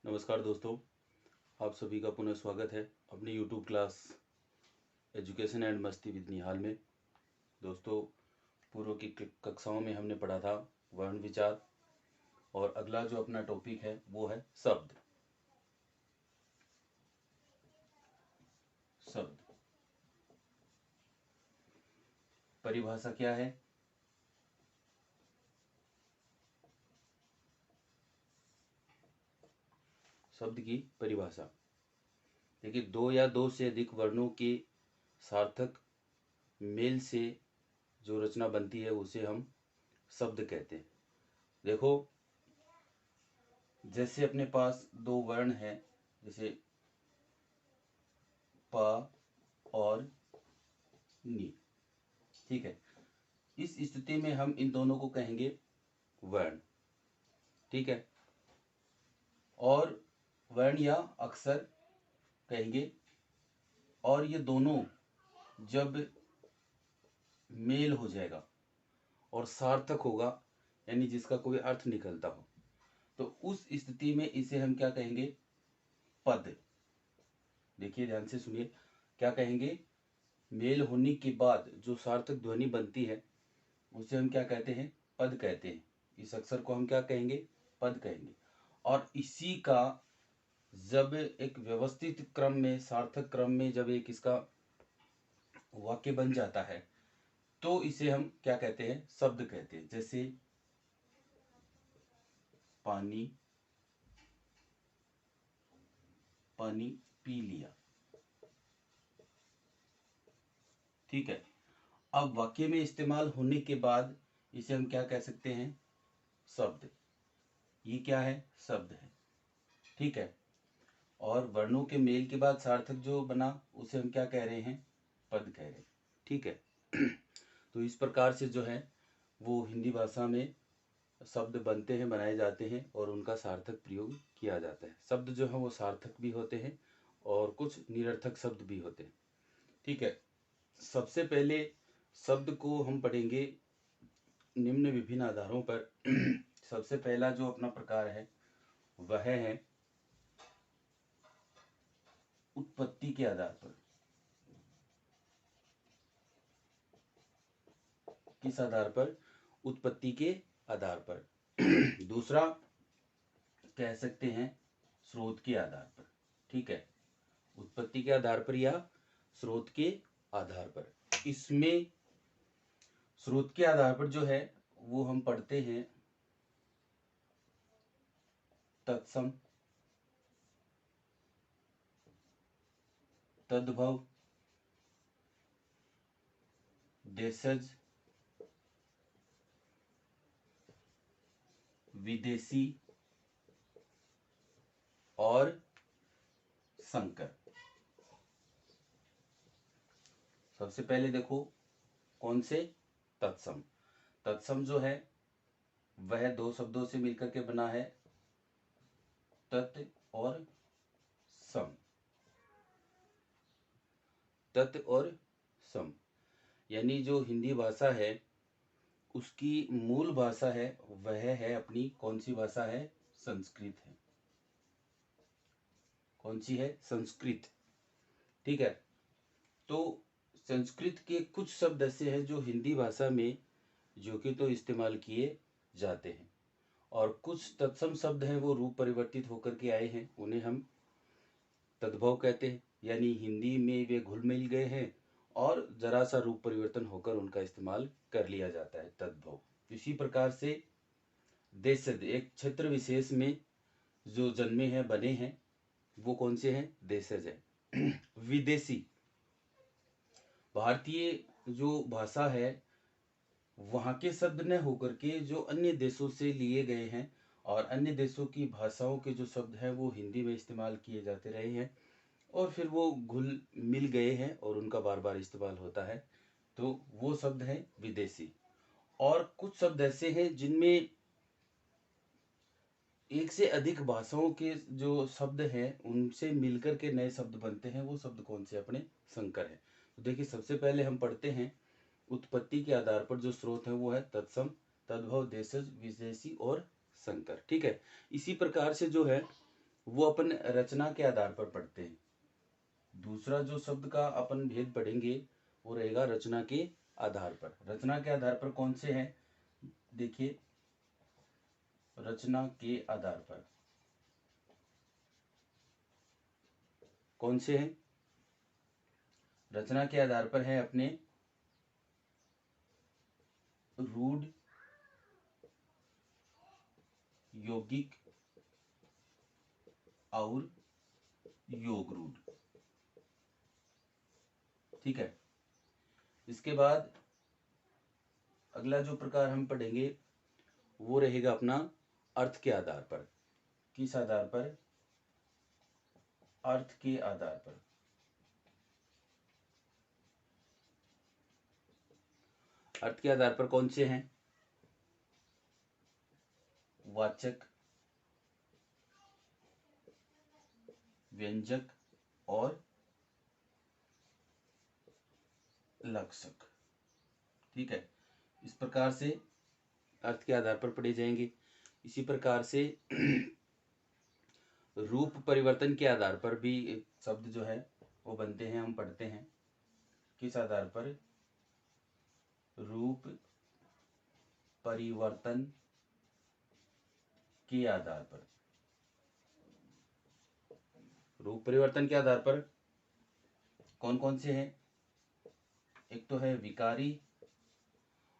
नमस्कार दोस्तों, आप सभी का पुनः स्वागत है अपनी यूट्यूब क्लास एजुकेशन एंड मस्ती विद निहाल में। दोस्तों, पूर्व की कक्षाओं में हमने पढ़ा था वर्ण विचार और अगला जो अपना टॉपिक है वो है शब्द। शब्द परिभाषा क्या है? शब्द की परिभाषा देखिए, दो या दो से अधिक वर्णों के सार्थक मेल से जो रचना बनती है उसे हम शब्द कहते हैं। देखो, जैसे अपने पास दो वर्ण हैं, जैसे प और नी। ठीक है, इस स्थिति में हम इन दोनों को कहेंगे वर्ण। ठीक है, और वर्ण या अक्षर कहेंगे। और ये दोनों जब मेल हो जाएगा और सार्थक होगा, यानी जिसका कोई अर्थ निकलता हो, तो उस स्थिति में इसे हम क्या कहेंगे? पद। देखिए ध्यान से सुनिए, क्या कहेंगे? मेल होने के बाद जो सार्थक ध्वनि बनती है उसे हम क्या कहते हैं? पद कहते हैं। इस अक्षर को हम क्या कहेंगे? पद कहेंगे। और इसी का जब एक व्यवस्थित क्रम में, सार्थक क्रम में जब एक इसका वाक्य बन जाता है तो इसे हम क्या कहते हैं? शब्द कहते हैं। जैसे पानी, पानी पी लिया। ठीक है, अब वाक्य में इस्तेमाल होने के बाद इसे हम क्या कह सकते हैं? शब्द। ये क्या है? शब्द है। ठीक है, और वर्णों के मेल के बाद सार्थक जो बना उसे हम क्या कह रहे हैं? पद कह रहे हैं। ठीक है तो इस प्रकार से जो है वो हिंदी भाषा में शब्द बनते हैं, बनाए जाते हैं और उनका सार्थक प्रयोग किया जाता है। शब्द जो है वो सार्थक भी होते हैं और कुछ निरर्थक शब्द भी होते हैं। ठीक है, सबसे पहले शब्द को हम पढ़ेंगे निम्न विभिन्न आधारों पर। सबसे पहला जो अपना प्रकार है वह है उत्पत्ति के आधार पर। किस आधार पर? उत्पत्ति के आधार पर। दूसरा कह सकते हैं स्रोत के आधार पर। ठीक है, उत्पत्ति के आधार पर या स्रोत के आधार पर। इसमें स्रोत के आधार पर जो है वो हम पढ़ते हैं तत्सम, तद्भव, देशज, विदेशी और संकर। सबसे पहले देखो कौन से? तत्सम। तत्सम जो है वह दो शब्दों से मिलकर के बना है, तत् और सम। तत् और सम, यानी जो हिंदी भाषा है उसकी मूल भाषा है वह है अपनी कौन सी भाषा है? संस्कृत है। कौन सी है? संस्कृत। ठीक है, तो संस्कृत के कुछ शब्द ऐसे हैं जो हिंदी भाषा में जो कि तो इस्तेमाल किए जाते हैं, और कुछ तत्सम शब्द हैं वो रूप परिवर्तित होकर के आए हैं, उन्हें हम तद्भव कहते हैं। यानी हिंदी में वे घुल मिल गए हैं और जरा सा रूप परिवर्तन होकर उनका इस्तेमाल कर लिया जाता है, तद्भव। इसी प्रकार से देशज, एक क्षेत्र विशेष में जो जन्मे हैं, बने हैं, वो कौन से हैं? देशज है। विदेशी, भारतीय जो भाषा है वहाँ के शब्द न होकर के जो अन्य देशों से लिए गए हैं और अन्य देशों की भाषाओं के जो शब्द हैं वो हिंदी में इस्तेमाल किए जाते रहे हैं और फिर वो घुल मिल गए हैं और उनका बार बार इस्तेमाल होता है, तो वो शब्द हैं विदेशी। और कुछ शब्द ऐसे हैं जिनमें एक से अधिक भाषाओं के जो शब्द हैं उनसे मिलकर के नए शब्द बनते हैं, वो शब्द कौन से? अपने संकर है। तो देखिए, सबसे पहले हम पढ़ते हैं उत्पत्ति के आधार पर जो स्रोत है वो है तत्सम, तद्भव, देशज, विदेशी और संकर। ठीक है, इसी प्रकार से जो है वो अपन रचना के आधार पर पढ़ते हैं। दूसरा जो शब्द का अपन भेद पढ़ेंगे वो रहेगा रचना के आधार पर। रचना के आधार पर कौन से हैं, देखिए, रचना के आधार पर कौन से हैं? रचना के आधार पर है अपने रूढ़, यौगिक और योग रूढ़। ठीक है। इसके बाद अगला जो प्रकार हम पढ़ेंगे वो रहेगा अपना अर्थ के आधार पर। किस आधार पर? अर्थ के आधार पर। अर्थ के आधार पर कौन से हैं? वाचक, व्यंजक और लक्षक। ठीक है। इस प्रकार से अर्थ के आधार पर पढ़े जाएंगे। इसी प्रकार से रूप परिवर्तन के आधार पर भी शब्द जो है वो बनते हैं, हम पढ़ते हैं। किस आधार पर? रूप परिवर्तन के आधार पर। रूप परिवर्तन के आधार पर कौन कौन से हैं? एक तो है विकारी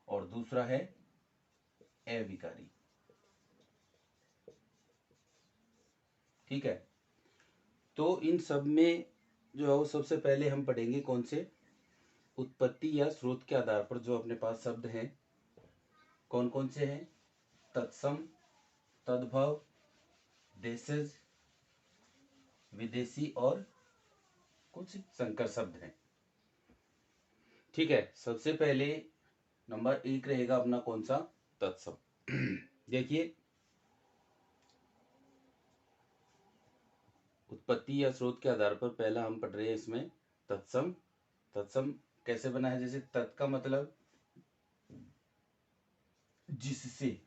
और दूसरा है अविकारी। ठीक है। तो इन सब में जो है वो सबसे पहले हम पढ़ेंगे कौन से? उत्पत्ति या स्रोत के आधार पर जो अपने पास शब्द हैं कौन कौन से हैं? तत्सम, तद्भव, देशज, विदेशी और कुछ संकर शब्द हैं। ठीक है। सबसे पहले नंबर 1 रहेगा अपना कौन सा? तत्सम। देखिए, उत्पत्ति या स्रोत के आधार पर पहला हम पढ़ रहे हैं इसमें तत्सम। तत्सम कैसे बना है? जैसे तत् का मतलब जिससे,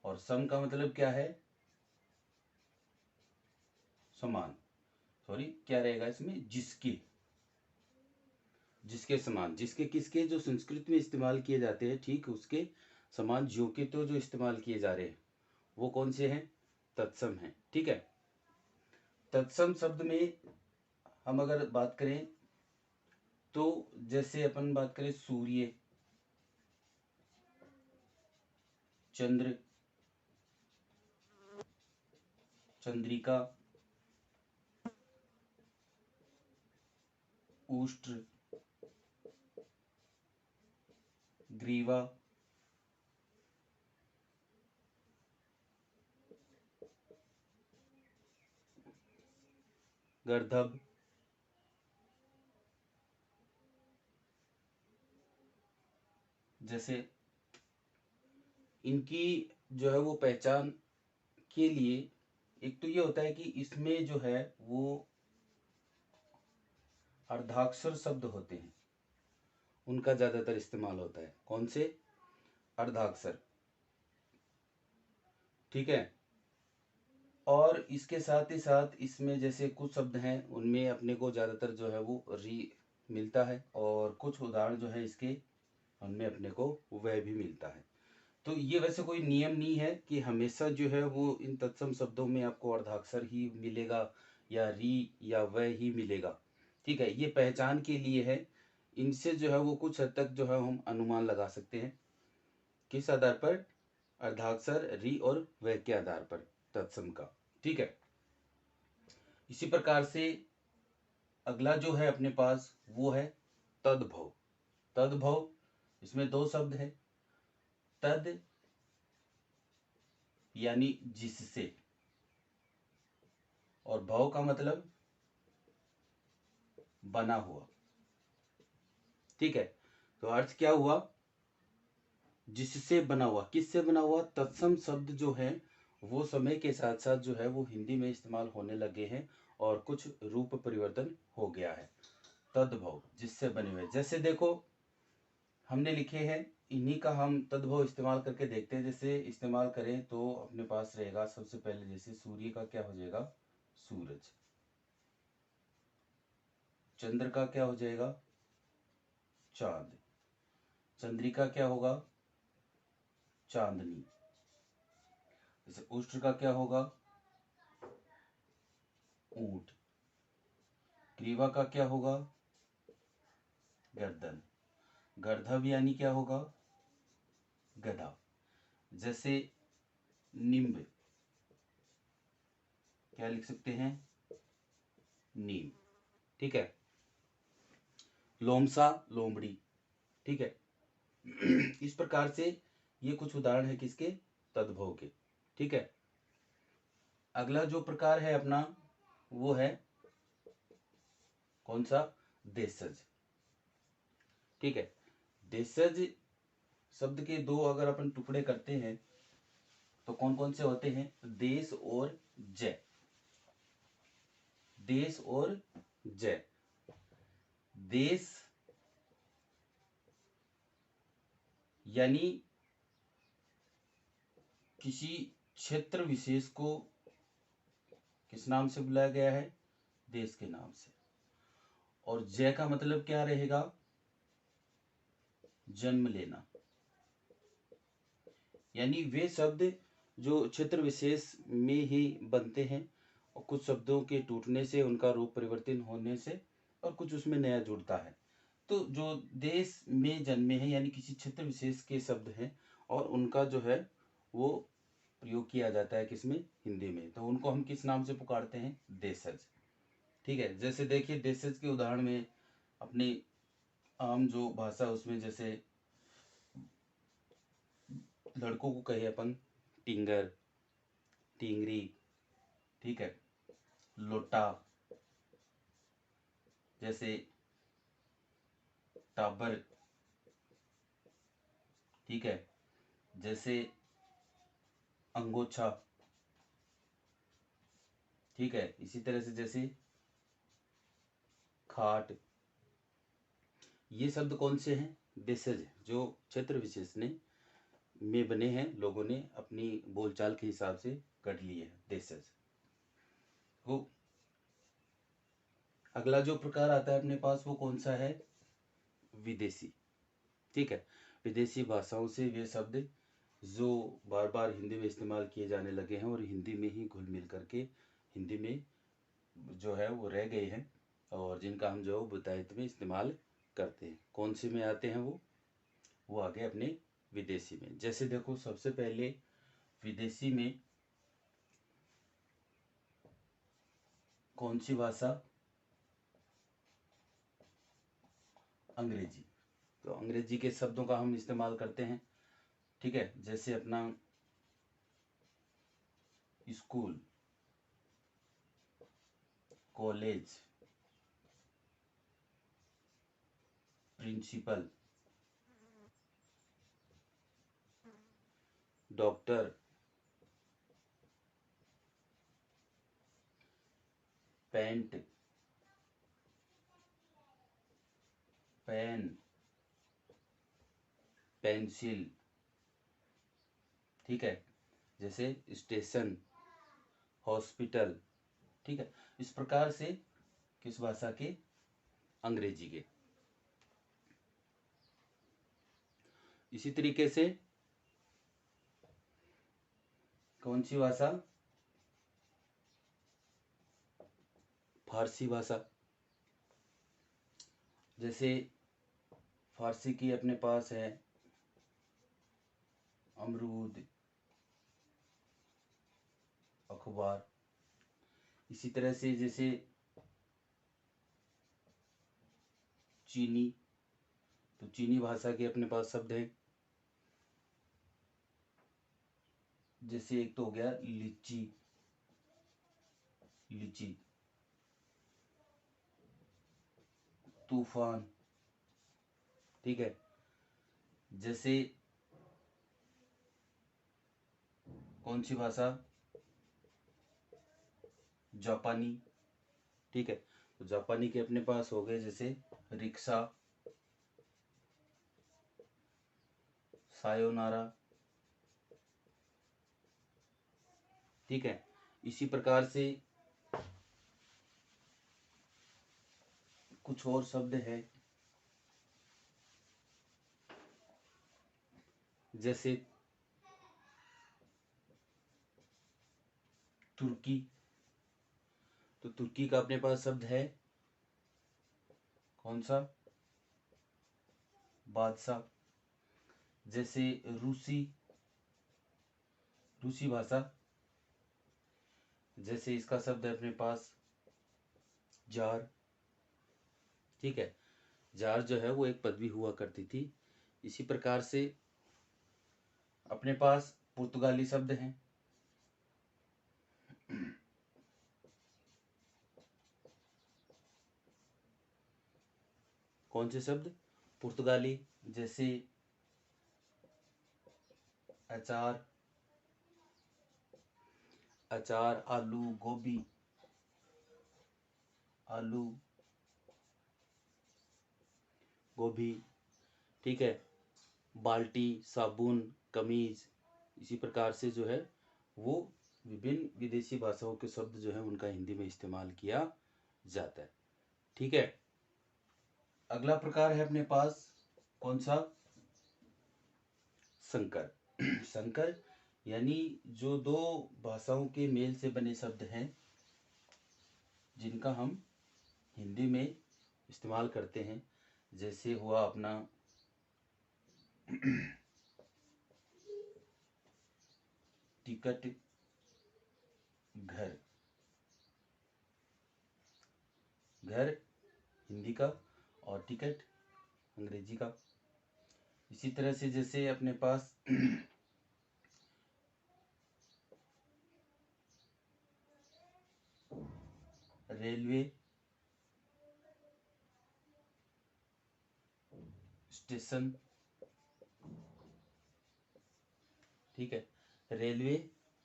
और सम का मतलब क्या है? समान। सॉरी, क्या रहेगा इसमें? जिसके। जिसके समान, जिसके किसके जो संस्कृत में इस्तेमाल किए जाते हैं, ठीक उसके समान जो के तो जो इस्तेमाल किए जा रहे हैं वो कौन से हैं? तत्सम हैं। ठीक है। तत्सम शब्द में हम अगर बात करें तो जैसे अपन बात करें सूर्य, चंद्र, चंद्रिका, उष्ट्र, ग्रीवा, गर्दभ, जैसे इनकी जो है वो पहचान के लिए एक तो ये होता है कि इसमें जो है वो अर्धाक्षर शब्द होते हैं, उनका ज्यादातर इस्तेमाल होता है। कौन से? अर्धाक्षर। ठीक है। और इसके साथ ही साथ इसमें जैसे कुछ शब्द हैं उनमें अपने को ज्यादातर जो है वो री मिलता है, और कुछ उदाहरण जो है इसके उनमें अपने को वह भी मिलता है। तो ये वैसे कोई नियम नहीं है कि हमेशा जो है वो इन तत्सम शब्दों में आपको अर्धाक्षर ही मिलेगा या री या वह ही मिलेगा। ठीक है। ये पहचान के लिए है। इनसे जो है वो कुछ हद तक जो है हम अनुमान लगा सकते हैं। किस आधार पर? अर्धाक्षर, री और वह के आधार पर तत्सम का। ठीक है। इसी प्रकार से अगला जो है अपने पास वो है तद्भव। तद्भव, इसमें दो शब्द है। तद यानी जिससे, और भव का मतलब बना हुआ। ठीक है। तो अर्थ क्या हुआ? जिससे बना हुआ। किससे बना हुआ? तत्सम शब्द जो है वो समय के साथ साथ जो है वो हिंदी में इस्तेमाल होने लगे हैं और कुछ रूप परिवर्तन हो गया है। तद्भव, जिससे बने हुए। जैसे देखो हमने लिखे हैं इन्हीं का हम तद्भव इस्तेमाल करके देखते हैं। जैसे इस्तेमाल करें तो अपने पास रहेगा सबसे पहले, जैसे सूर्य का क्या हो जाएगा, सूरज। चंद्र का क्या हो जाएगा, चांद। चंद्रिका क्या होगा, चांदनी। जैसे उष्ट्र का क्या होगा, ऊंट। ग्रीवा का क्या होगा, गर्दन। गर्दभ यानी क्या होगा, गधा। जैसे निम्ब, क्या लिख सकते हैं, नीम। ठीक है। लोमसा, लोमड़ी। ठीक है। इस प्रकार से ये कुछ उदाहरण है किसके, तद्भव के। ठीक है। अगला जो प्रकार है अपना वो है कौन सा, देशज। ठीक है। देशज शब्द के दो अगर अपन टुकड़े करते हैं तो कौन कौन से होते हैं, देश और जय। देश और जय। देश यानी किसी क्षेत्र विशेष को किस नाम से बुलाया गया है, देश के नाम से। और जय का मतलब क्या रहेगा, जन्म लेना। यानी वे शब्द जो क्षेत्र विशेष में ही बनते हैं और कुछ शब्दों के टूटने से, उनका रूप परिवर्तन होने से और कुछ उसमें नया जुड़ता है। तो जो देश में जन्मे हैं यानी किसी क्षेत्र विशेष के शब्द हैं और उनका जो है वो प्रयोग किया जाता है किसमें, हिंदी में। तो उनको हम किस नाम से पुकारते हैं, देशज। ठीक है। जैसे देखिए देशज के उदाहरण में अपनी आम जो भाषा उसमें, जैसे लड़कों को कहे अपन टिंगर, टिंगरी। ठीक है। लोटा, जैसे टाबर। ठीक है। जैसे अंगोछा। ठीक है। इसी तरह से जैसे खाट। ये शब्द कौन से हैं, देशज, जो क्षेत्र विशेष ने में बने हैं, लोगों ने अपनी बोलचाल के हिसाब से कर लिए हैं, देशज। वो अगला जो प्रकार आता है अपने पास वो कौन सा है, विदेशी। ठीक है। विदेशी भाषाओं से वे शब्द जो बार बार हिंदी में इस्तेमाल किए जाने लगे हैं और हिंदी में ही घुल मिल करके हिंदी में जो है वो रह गए हैं और जिनका हम जो बहुतायत में इस्तेमाल करते हैं। कौन से में आते हैं वो आ गए अपने विदेशी में। जैसे देखो सबसे पहले विदेशी में कौन सी भाषा, अंग्रेजी। तो अंग्रेजी के शब्दों का हम इस्तेमाल करते हैं। ठीक है। जैसे अपना school, college, principal, doctor, paint, pen, pencil. ठीक है। जैसे स्टेशन, हॉस्पिटल। ठीक है। इस प्रकार से किस भाषा के, अंग्रेजी के। इसी तरीके से कौन सी भाषा, फारसी भाषा। जैसे फारसी की अपने पास है अमरूद, अखबार। इसी तरह से जैसे चीनी, तो चीनी भाषा के अपने पास शब्द हैं। जैसे एक तो हो गया लीची, लीची। तूफान। ठीक है। जैसे कौन सी भाषा, जापानी। ठीक है। तो जापानी के अपने पास हो गए जैसे रिक्शा, सायोनारा। ठीक है, इसी प्रकार से कुछ और शब्द है, जैसे तुर्की। तो तुर्की का अपने पास शब्द है कौन सा? बादशाह। जैसे रूसी, रूसी भाषा, जैसे इसका शब्द है अपने पास जार। ठीक है, जार जो है वो एक पदवी हुआ करती थी। इसी प्रकार से अपने पास पुर्तगाली शब्द हैं। कौन से शब्द? पुर्तगाली। जैसे अचार, अचार, आलू, गोभी, आलू गोभी। ठीक है, बाल्टी, साबुन, कमीज। इसी प्रकार से जो है वो विभिन्न विदेशी भाषाओं के शब्द जो है उनका हिंदी में इस्तेमाल किया जाता है। ठीक है, अगला प्रकार है अपने पास कौन सा? संकर। संकर यानी जो दो भाषाओं के मेल से बने शब्द हैं जिनका हम हिंदी में इस्तेमाल करते हैं। जैसे हुआ अपना टिकट, घर। घर हिंदी का और टिकट अंग्रेजी का। इसी तरह से जैसे अपने पास रेलवे स्टेशन। ठीक है, रेलवे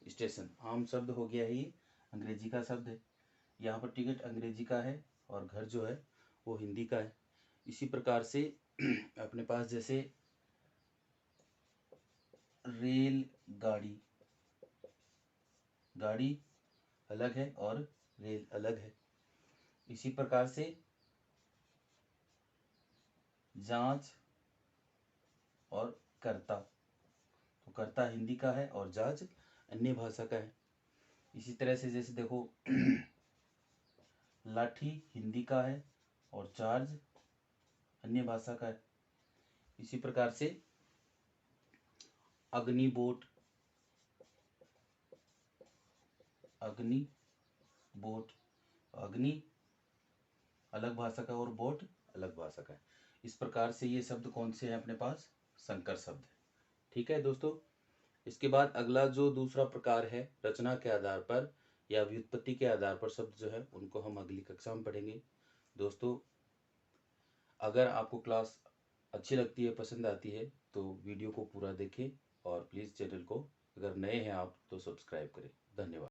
स्टेशन आम शब्द हो गया है, ये अंग्रेजी का शब्द है। यहाँ पर टिकट अंग्रेजी का है और घर जो है वो हिंदी का है। इसी प्रकार से अपने पास जैसे रेल गाड़ी, गाड़ी अलग है और रेल अलग है। इसी प्रकार से जांच और कर्ता, तो कर्ता हिंदी का है और जांच अन्य भाषा का है। इसी तरह से जैसे देखो लाठी हिंदी का है और चार्ज अन्य भाषा का है। इसी प्रकार से अग्नि बोट, अग्नि बोट, अग्नि अलग भाषा का और बोट अलग भाषा का है। इस प्रकार से ये शब्द कौन से हैं अपने पास? संकर शब्द है। ठीक है दोस्तों, इसके बाद अगला जो दूसरा प्रकार है रचना के आधार पर या व्युत्पत्ति के आधार पर शब्द जो है उनको हम अगली कक्षा में पढ़ेंगे। दोस्तों, अगर आपको क्लास अच्छी लगती है, पसंद आती है, तो वीडियो को पूरा देखें और प्लीज़ चैनल को अगर नए हैं आप तो सब्सक्राइब करें। धन्यवाद।